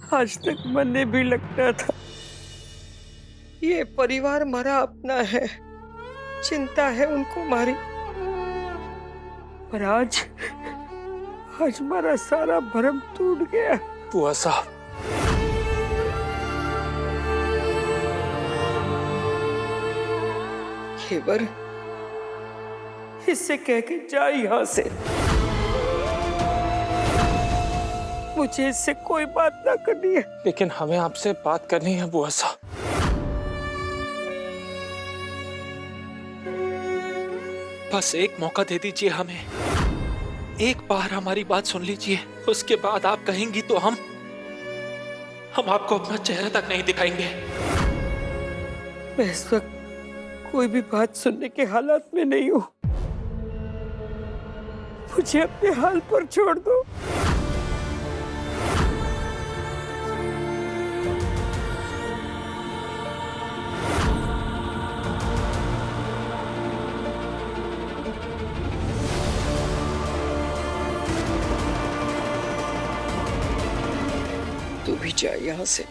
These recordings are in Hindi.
आज तक मन ने भी लगता था ये परिवार हमारा अपना है, चिंता है उनको हमारी। पर आज हमारा सारा भरम टूट गया। बुआ साहब, खैबर, इससे कह के जा यहाँ से। मुझे इससे कोई बात ना करनी है। लेकिन हमें आपसे बात करनी है बुआ साहब। बस एक मौका दे दीजिए हमें, एक बार हमारी बात सुन लीजिए। उसके बाद आप कहेंगी तो हम आपको अपना चेहरा तक नहीं दिखाएंगे। मैं इस वक्त कोई भी बात सुनने के हालात में नहीं हूं। मुझे अपने हाल पर छोड़ दो। तू भी जा यहाँ से।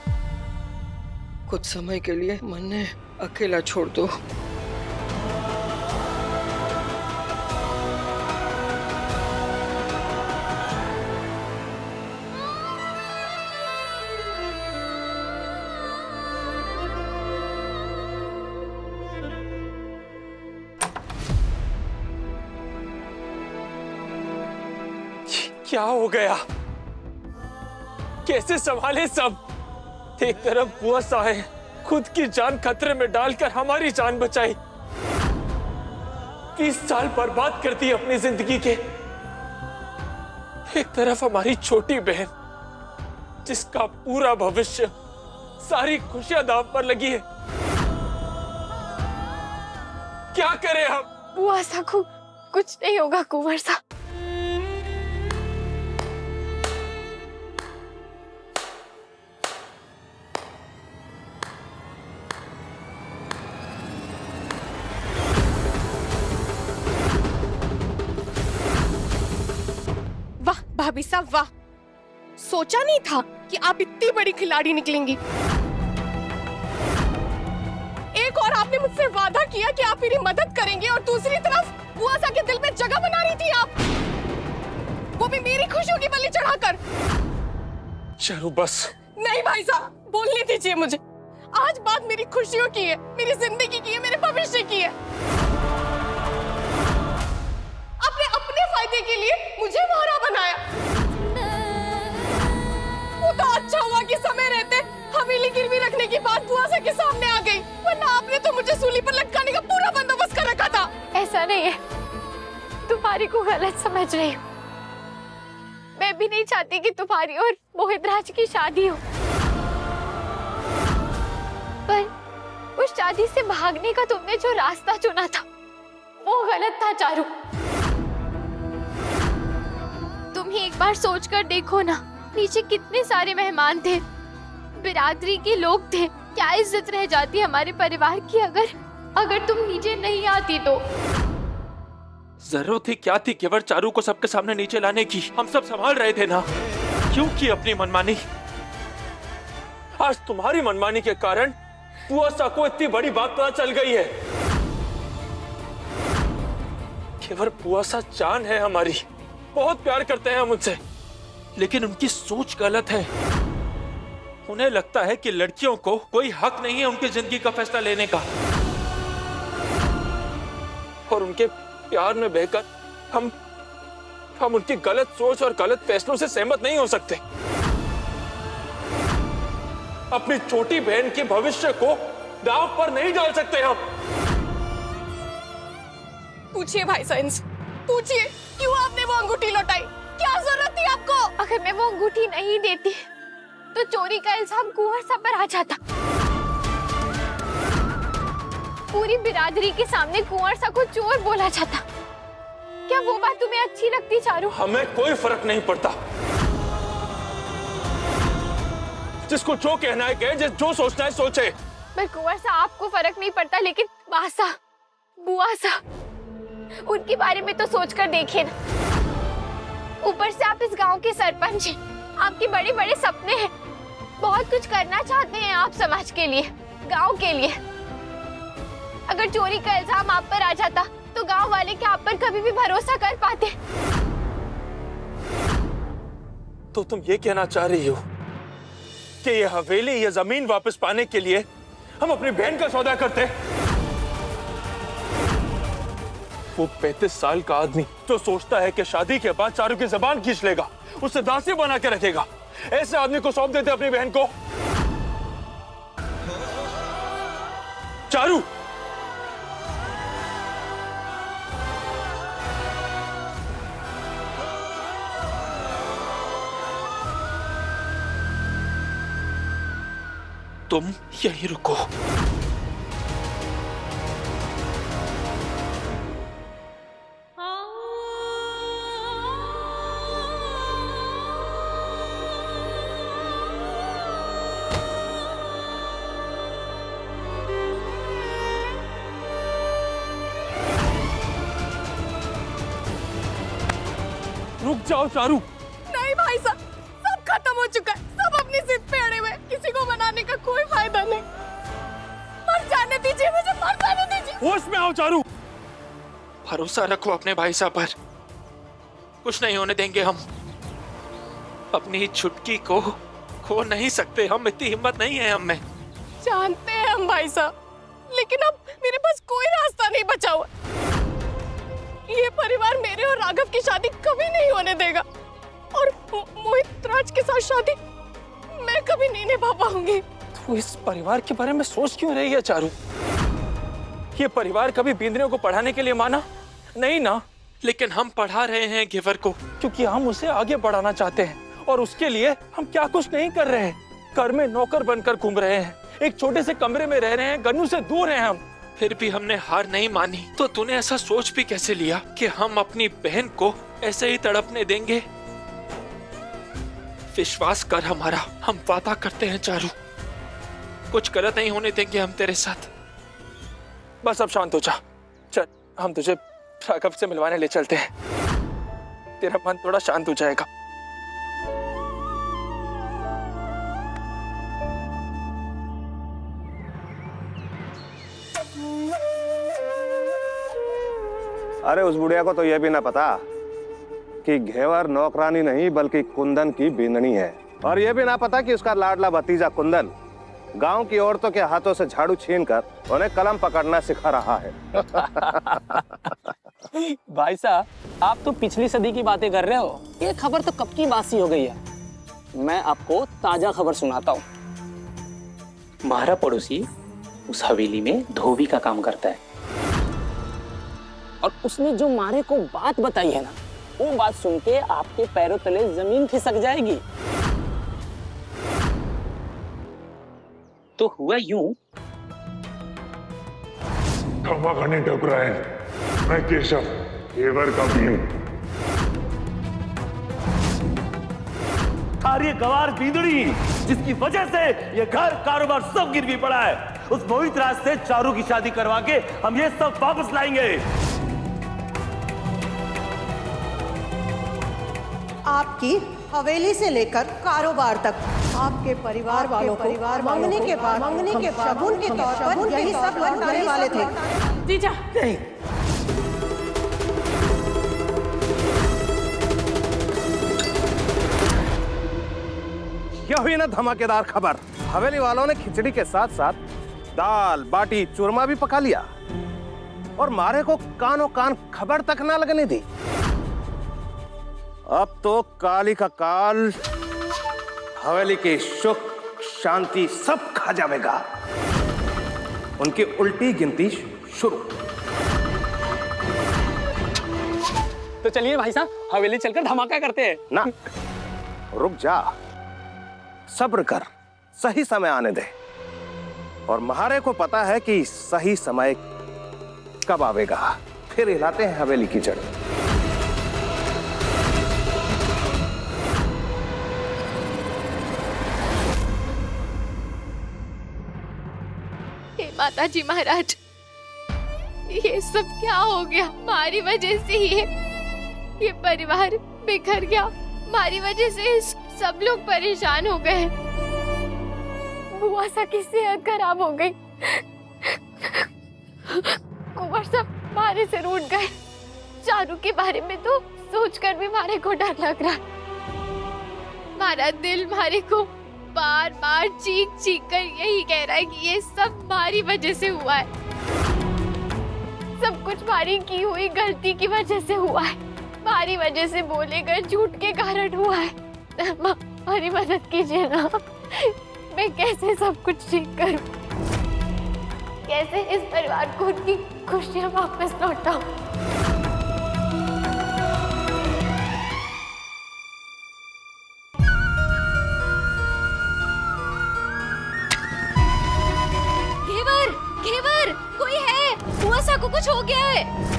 कुछ समय के लिए मन ने अकेला छोड़ दो। क्या हो गया? कैसे संभाले सब? एक तरफ बुआ साहब खुद की जान खतरे में डालकर हमारी जान बचाई, 30 साल बर्बाद कर दी अपनी जिंदगी के। एक तरफ हमारी छोटी बहन जिसका पूरा भविष्य, सारी खुशियां दांव पर लगी है। क्या करें हम? बुआ साहब, कुछ नहीं होगा कुंवर साहब। वाह भाभी साहब वाह, सोचा नहीं था कि आप इतनी बड़ी खिलाड़ी निकलेंगी। एक और आपने मुझसे वादा किया कि आप मेरी मदद करेंगे और दूसरी तरफ बुआ साहब के दिल में जगह बना रही थी आप, वो भी मेरी खुशियों की बलि चढ़ाकर। चलो बस। नहीं भाई साहब, बोलने दीजिए मुझे। आज बात मेरी खुशियों की है, मेरी जिंदगी की है, मेरे भविष्य की है। आपने अपने फायदे के लिए मुझे मारा बनाया। वो तो अच्छा हुआ कि समय रहते हवेली गिरवी रखने की बात बुआ साहब के सामने आ गई, वरना आपने तो मुझे सूली पर लटकाने का पूरा बंदोबस्त कर रखा था। ऐसा नहीं है, तुम्हारी को गलत समझ रही हूँ। मैं भी नहीं चाहती कि तुम्हारी और मोहित राज की शादी हो, पर उस शादी से भागने का तुमने जो रास्ता चुना था वो गलत था चारू। तुम ही एक बार सोच कर देखो ना, नीचे कितने सारे मेहमान थे, बिरादरी के लोग थे। क्या इज्जत रह जाती हमारे परिवार की अगर तुम नीचे नहीं आती तो। जरूरत ही क्या थी केवल चारू को सबके सामने नीचे लाने की? हम सब संभाल रहे थे ना। क्यों की अपनी मनमानी? आज तुम्हारी मनमानी के कारण बुआ साहब को इतनी बड़ी बात पता चल गई है। केवल बुआ साहब जान है हमारी, बहुत प्यार करते हैं हम उनसे, लेकिन उनकी सोच गलत है। उन्हें लगता है कि लड़कियों को कोई हक नहीं है उनकी जिंदगी का फैसला लेने का, और उनके प्यार में बहकर हम उनकी गलत सोच और गलत फैसलों से सहमत नहीं हो सकते। अपनी छोटी बहन के भविष्य को दांव पर नहीं डाल सकते हम। पूछिए भाई साहब, पूछिए क्यों आपने वो अंगूठी लौटाई? क्या जरूरत थी आपको? अगर मैं वो अंगूठी नहीं देती तो चोरी का इल्जाम कुंवर साहब पर आ जाता। पूरी बिरादरी के सामने कुंवर साहब को चोर बोला जाता। क्या वो बात तुम्हें अच्छी लगती चारू? हमें कोई फर्क नहीं पड़ता, जिसको जो कहना है कहे, जो सोचना है सोचे। पर कुंवर साहब आपको फर्क नहीं पड़ता, लेकिन बासा बुआ साहब उनके बारे में तो सोचकर देखिए ना। ऊपर से आप इस गांव के सरपंच हैं, आपके बड़े बड़े सपने हैं, कुछ करना चाहते हैं आप समाज के लिए, गांव के लिए। अगर चोरी का इल्जाम आप पर आ जाता तो गांव वाले क्या आप पर कभी भी भरोसा कर पाते? तो तुम ये कहना चाह रही हो कि ये हवेली, ये जमीन वापस पाने के लिए हम अपनी बहन का सौदा करते? वो 35 साल का आदमी जो सोचता है कि शादी के बाद चारू की जबान खींच लेगा, उसे दासी बना के रखेगा, ऐसे आदमी को सौंप देते अपनी बहन को? चारू, तुम यहीं रुको। रुक जाओ चारू। नहीं भाई साहब, सब खत्म हो चुका है, सब अपनी जिद पे अड़े हुए, किसी को मनाने का कोई फायदा नहीं। मर जाने दीजिए मुझे, मर जाने दीजिए। होश में आओ चारू। भरोसा रखो अपने भाई साहब पर, कुछ नहीं होने देंगे हम। अपनी छुटकी को खो नहीं सकते हम, इतनी हिम्मत नहीं है हम में। जानते हैं हम भाई साहब, लेकिन अब मेरे पास कोई रास्ता नहीं बचा हुआ। ये परिवार मेरे और राघव की शादी कभी नहीं होने देगा, और मोहित राज के साथ शादी मैं कभी नहीं निभा पाऊंगी। तू इस परिवार के बारे में सोच क्यों रही है चारू? ये परिवार कभी बिंद्रियों को पढ़ाने के लिए माना नहीं ना, लेकिन हम पढ़ा रहे हैं घेवर को क्योंकि हम उसे आगे बढ़ाना चाहते हैं, और उसके लिए हम क्या कुछ नहीं कर रहे हैं। घर में नौकर बनकर घूम रहे हैं, एक छोटे से कमरे में रह रहे हैं, गन्नू से दूर हैं हम, फिर भी हमने हार नहीं मानी। तो तूने ऐसा सोच भी कैसे लिया कि हम अपनी बहन को ऐसे ही तड़पने देंगे? विश्वास कर हमारा, हम वादा करते हैं चारू, कुछ गलत नहीं होने देंगे हम तेरे साथ। बस अब शांत हो जा, चल हम तुझे राघव से मिलवाने ले चलते हैं, तेरा मन थोड़ा शांत हो जाएगा। अरे उस बुढ़िया को तो यह भी ना पता कि घेवर नौकरानी नहीं बल्कि कुंदन की बींदनी है, और यह भी ना पता कि उसका लाडला भतीजा कुंदन गांव की औरतों के हाथों से झाड़ू छीनकर उन्हें कलम पकड़ना सिखा रहा है। भाई साहब, आप तो पिछली सदी की बातें कर रहे हो, ये खबर तो कब की बासी हो गई है। मैं आपको ताजा खबर सुनाता हूँ। हमारा पड़ोसी उस हवेली में धोबी का काम करता है, और उसने जो मारे को बात बताई है ना, वो बात सुन के आपके पैरों तले जमीन खिसक जाएगी। तो हुआ यूं, क्षमा करने टकराए, मैं केशव घेवर का भीम। ये गवार बींदड़ी जिसकी वजह से ये घर कारोबार सब गिरवी पड़ा है, उस मोहित राज से चारू की शादी करवा के हम ये सब वापस लाएंगे। आपकी हवेली से लेकर कारोबार तक आपके परिवार वालों को मंगने के बाद शगुन के तौर पर यही सब लौटाने वाले थे। जीजा नहीं, यह हुई ना धमाकेदार खबर। हवेली वालों ने खिचड़ी के साथ साथ दाल बाटी चूरमा भी पका लिया, और मारे को कानों कान खबर तक ना लगने दी। अब तो काली का काल हवेली की सुख शांति सब खा जाएगा। उनकी उल्टी गिनती शुरू। तो चलिए भाई साहब, हवेली चलकर धमाका करते हैं। ना, रुक जा, सब्र कर, सही समय आने दे। और महारे को पता है कि सही समय कब आवेगा, फिर हिलाते हैं हवेली की जड़। हे माता जी महाराज, ये सब क्या हो गया? हमारी वजह से ये परिवार बिखर गया, हमारी वजह से सब लोग परेशान हो गए। बुआसा की सेहत खराब हो गई। कुंवर सब मारे से रूठ गए। चारू के बारे में तो सोचकर भी मारे को डर लग रहा। मारा दिल मारे को बार बार चीख चीख कर यही कह रहा है कि ये सब मारी वजह से हुआ है, सब कुछ मारी की हुई गलती की वजह से हुआ है, मारी वजह से बोले गए झूठ के कारण हुआ है। हमारी मदद कीजिए ना, मैं कैसे सब कुछ ठीक करूं, कैसे इस परिवार को उनकी खुशियां वापस लौटाऊं। घेवर, घेवर, कोई है? बुआसा को कुछ हो गया है।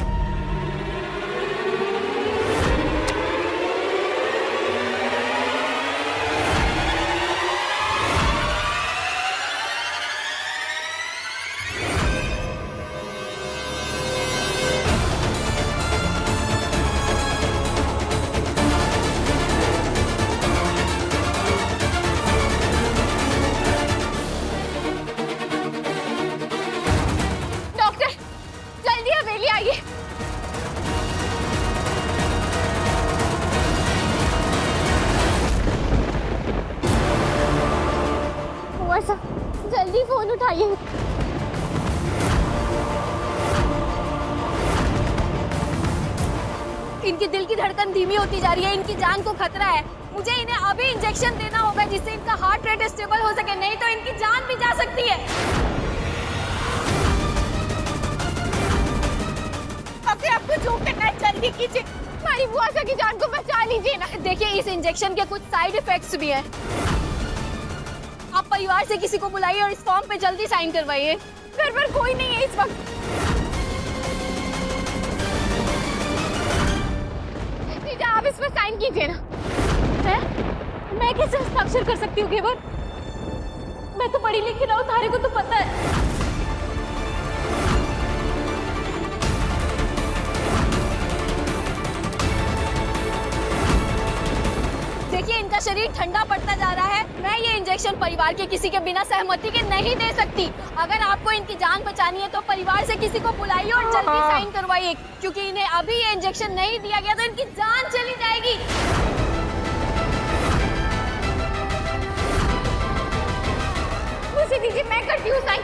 जल्दी फोन उठाइए। इनकी दिल की धड़कन धीमी होती जा रही है, इनकी जान को खतरा है। मुझे इन्हें अभी इंजेक्शन देना होगा जिससे इनका हार्ट रेट स्टेबल हो सके, नहीं तो इनकी जान भी जा सकती है। अपने आप को जो करना है जल्दी कीजिए, हमारी बुआसा की जान को बचा लीजिए ना। देखिए इस इंजेक्शन के कुछ साइड इफेक्ट्स भी हैं। आप परिवार से किसी को बुलाइए और इस फॉर्म पे जल्दी साइन करवाइए। घर पर कोई नहीं है इस वक्त। जीजा आप इस पर साइन कीजिए ना। मैं कैसे हस्ताक्षर कर सकती हूँ घेवर? मैं तो पढ़ी लिखी ना हूँ, तारे को तो पता है। देखिए इनका शरीर ठंडा पड़ता जा रहा है। मैं ये इंजेक्शन परिवार के किसी के बिना सहमति के नहीं दे सकती। अगर आपको इनकी जान बचानी है तो परिवार से किसी को बुलाइए और जल्दी साइन करवाइए, क्योंकि इन्हें अभी ये इंजेक्शन नहीं दिया गया तो इनकी जान चली जाएगी। मुझे दीजिए, मैं करती हूँ साइन।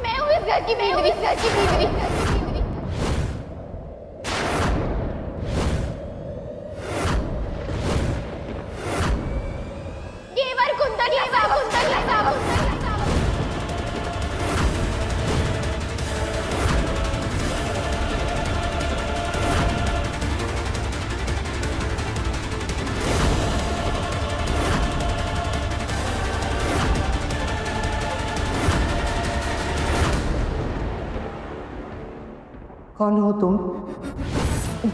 मैं हूँ इस घर की बीवी। कौन हो तुम?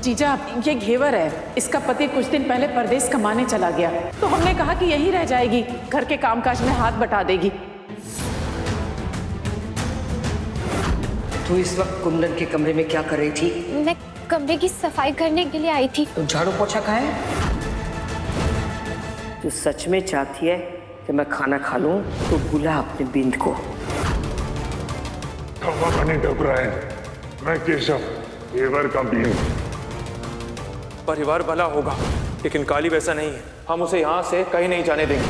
जीजा ये घेवर है, इसका पति कुछ दिन पहले परदेश कमाने चला गया, तो हमने कहा कि यहीं रह जाएगी, घर के कामकाज में हाथ बटा देगी। तू इस वक्त कुंदन के कमरे में क्या कर रही थी? मैं कमरे की सफाई करने के लिए आई थी। तो झाड़ू पोछा कहाँ है? तू सच में चाहती है कि मैं खाना खा लूं? तो बुला अपने बिंद को। मैं केशव, घेवर का बीन। परिवार भला होगा, लेकिन काली वैसा नहीं है। हम उसे यहाँ से कहीं नहीं जाने देंगे।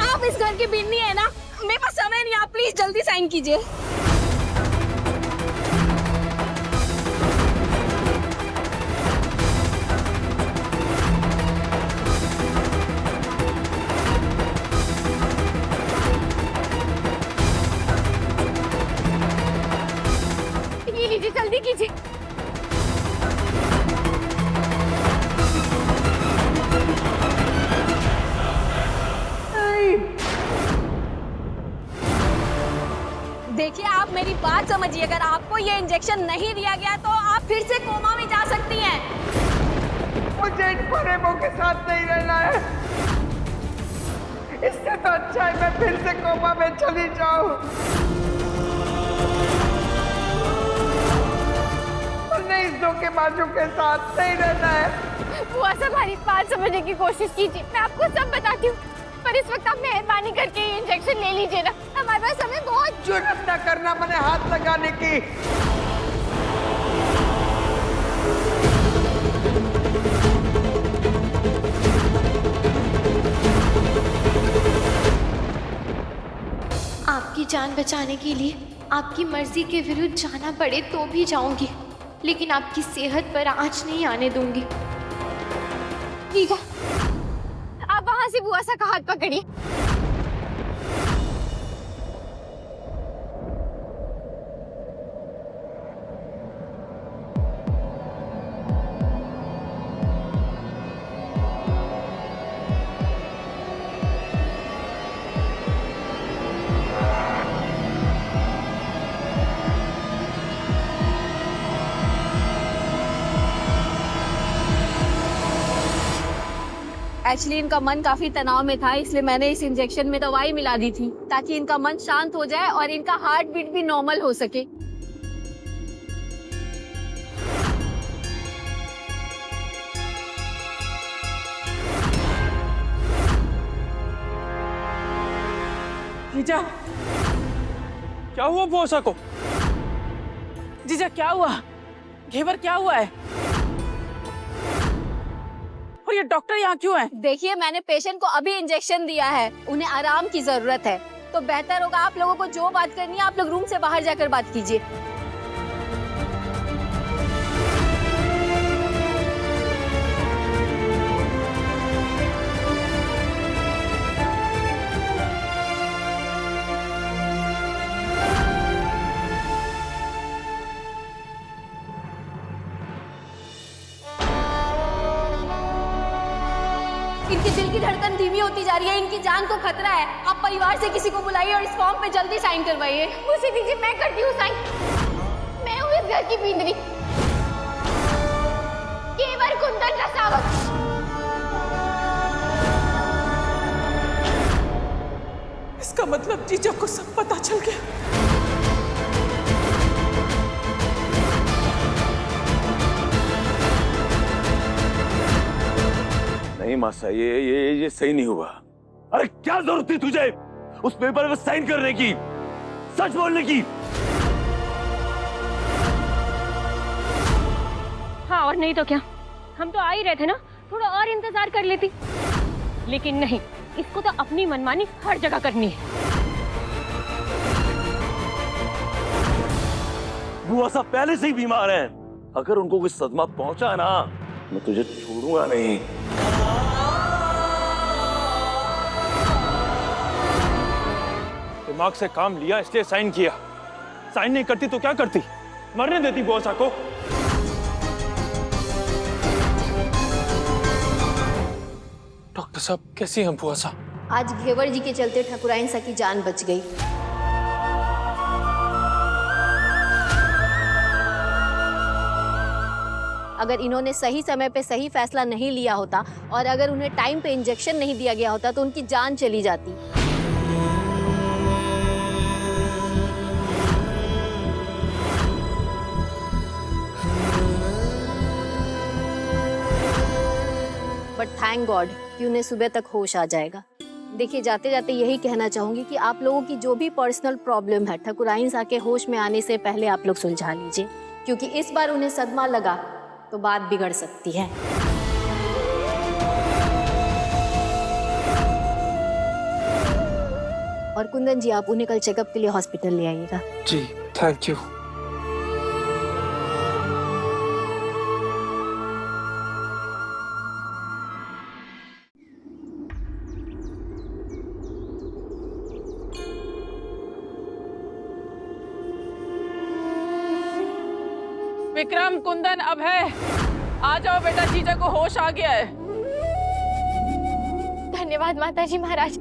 आप इस घर की बिन्नी है ना? मेरे पास समय नहीं, आप प्लीज जल्दी साइन कीजिए। जल्दी कीजिए। देखिए आप मेरी बात समझिए, अगर आपको ये इंजेक्शन नहीं दिया गया तो आप फिर से कोमा में जा सकती हैं। मुझे इन फरेबों के साथ नहीं रहना है। इससे तो अच्छा है मैं फिर से कोमा में चली जाऊं। हमने इस धोखेबाजों के साथ नहीं रहना है। बुआ से हमारी बात समझने की कोशिश कीजिए, मैं आपको सब बताती हूँ, पर इस वक्त आप मेहरबानी करके ये इंजेक्शन ले लीजिए ना, हमारे पास समय बहुत। जुर्रत न करना मैंने हाथ लगाने की। आपकी जान बचाने के लिए आपकी मर्जी के विरुद्ध जाना पड़े तो भी जाऊंगी, लेकिन आपकी सेहत पर आंच नहीं आने दूंगी। ठीक है, आप वहां से बुआ सा का हाथ पकड़िए। एक्चुअली इनका मन काफी तनाव में था, इसलिए मैंने इस इंजेक्शन में दवाई मिला दी थी ताकि इनका मन शांत हो जाए और इनका हार्ट बीट भी नॉर्मल हो सके। जीजा, क्या हुआ बुआसा को? जीजा क्या हुआ? घेवर क्या हुआ है? और ये डॉक्टर यहाँ क्यों है? देखिए, मैंने पेशेंट को अभी इंजेक्शन दिया है, उन्हें आराम की जरूरत है, तो बेहतर होगा आप लोगों को जो बात करनी है आप लोग रूम से बाहर जाकर बात कीजिए। इनकी दिल की धड़कन धीमी होती जा रही है, इनकी जान को खतरा है। आप परिवार से किसी को बुलाइए और इस फॉर्म पे जल्दी साइन करवाइए। उसे दीजिए, मैं करती हूँ साइन। मैं हूँ इस घर की बींदनी, केवल कुंदन रसावत। इसका मतलब जीजा को सब पता चल गया। नहीं मासा, ये सही नहीं हुआ। अरे क्या जरूरत थी तुझे उस पेपर पर साइन करने की, सच बोलने की? हाँ और नहीं तो क्या, हम तो आ ही रहे थे ना, थोड़ा और इंतजार कर लेती। लेकिन नहीं, इसको तो अपनी मनमानी हर जगह करनी है। बुआ साहब पहले से ही बीमार हैं, अगर उनको कोई सदमा पहुंचा ना, मैं तुझे छोड़ूंगा नहीं। दिमाग से काम लिया इसलिए साइन किया, साइन नहीं करती तो क्या करती? मरने देती बुआसा को? डॉक्टर साहब कैसी हैं बुआसा? आज घेवर जी के चलते ठकुराइन सा की जान बच गई। अगर इन्होंने सही समय पे सही फैसला नहीं लिया होता और अगर उन्हें टाइम पे इंजेक्शन नहीं दिया गया होता तो उनकी जान चली जाती। बट थैंक गॉड कि उन्हें सुबह तक होश आ जाएगा। देखिए, जाते जाते यही कहना चाहूंगी कि आप लोगों की जो भी पर्सनल प्रॉब्लम है ठकुराइन सा के होश में आने से पहले आप लोग सुलझा लीजिए, क्योंकि इस बार उन्हें सदमा लगा तो बात बिगड़ सकती है। और कुंदन जी, आप उन्हें कल चेकअप के लिए हॉस्पिटल ले आइएगा। जी थैंक यू। विक्रम, कुंदन अब है, आ जाओ बेटा, जीजा को होश आ गया है। धन्यवाद माताजी महाराज,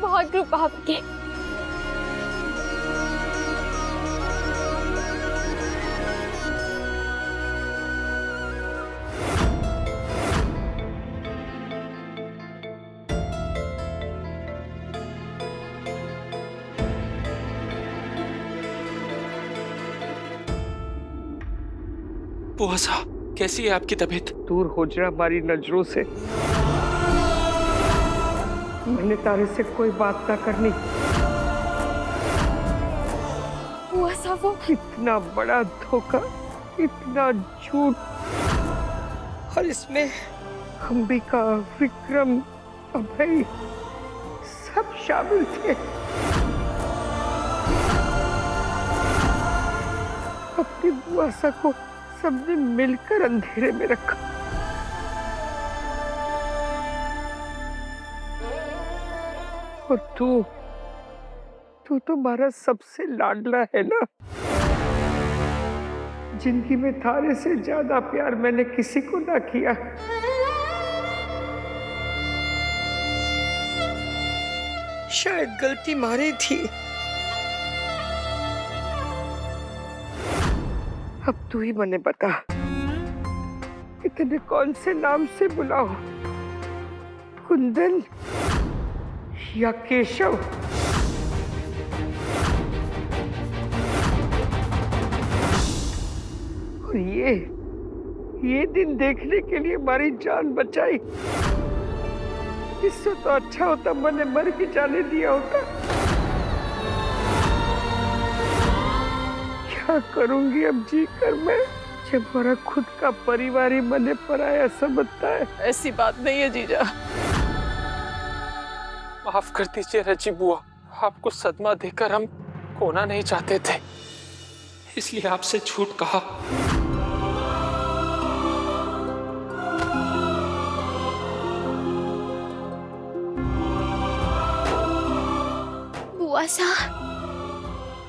बहुत कृपा आपकी। बुआ साहब, कैसी है आपकी तबीयत? दूर हो जा हमारी नजरों से। मैंने तारे से कोई बात ना करनी। बुआ साहब वो इतना बड़ा धोखा, इतना झूठ, और इसमें अंबिका, विक्रम, अभय सब शामिल थे। अपनी बुआ सा को सबने मिलकर अंधेरे में रखा। और तू तो हमारा सबसे लाडला है ना। जिंदगी में थारे से ज्यादा प्यार मैंने किसी को ना किया। शायद गलती मारी थी। अब तू ही मने बता, इतने कौन से नाम से बुलाओ? कुंदन या केशव? और ये दिन देखने के लिए हमारी जान बचाई। इससे तो अच्छा होता मैंने मर के जाने दिया होता। क्या करूंगी अब जी कर मैं, जब हमारा खुद का परिवार ही मने पराया समझता है। ऐसी बात नहीं है जीजा। माफ कर दीजिए रची बुआ, आपको सदमा देकर हम खोना नहीं चाहते थे, इसलिए आपसे झूठ कहा। बुआ साहब,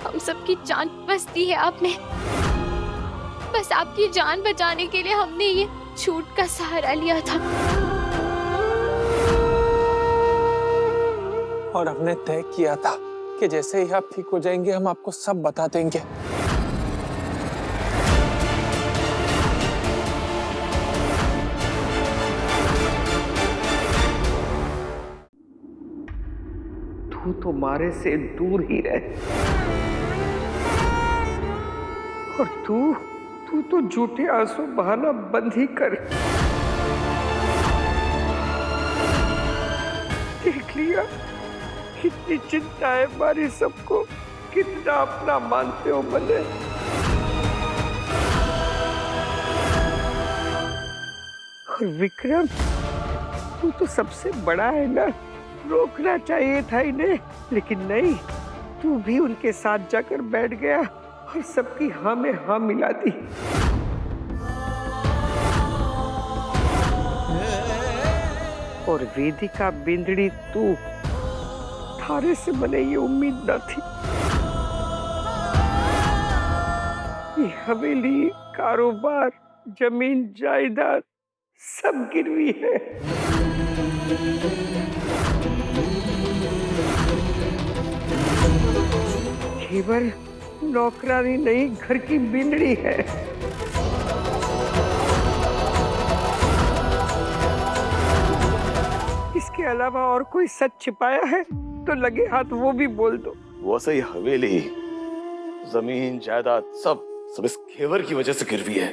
हम सबकी जान बस दी है आपने। बस आपकी जान बचाने के लिए हमने ये झूठ का सहारा लिया था। और हमने तय किया था कि जैसे ही आप ठीक हो जाएंगे हम आपको सब बता देंगे। तू तो मारे से दूर ही रहे। और तू तो झूठे आंसू बहाना बंद ही कर। देख लिया कितनी चिंता है हमारी सबको, कितना अपना मानते हो मने। और विक्रम, तू तो सबसे बड़ा है ना, रोकना चाहिए था इन्हें, लेकिन नहीं, तू भी उनके साथ जाकर बैठ गया और सबकी हाँ में हाँ मिला दी। और वेदिका बिंदड़ी तू, थारे से मने ये उम्मीद न थी। ये हवेली, कारोबार, जमीन जायदाद सब गिरवी है। केवल नौकरानी नहीं, घर की बिंदड़ी है। इसके अलावा और कोई सच छिपाया है तो लगे हाथ वो भी बोल दो। वो सही हवेली, जमीन, जायदाद सब इस घेवर की वजह से गिरवी है।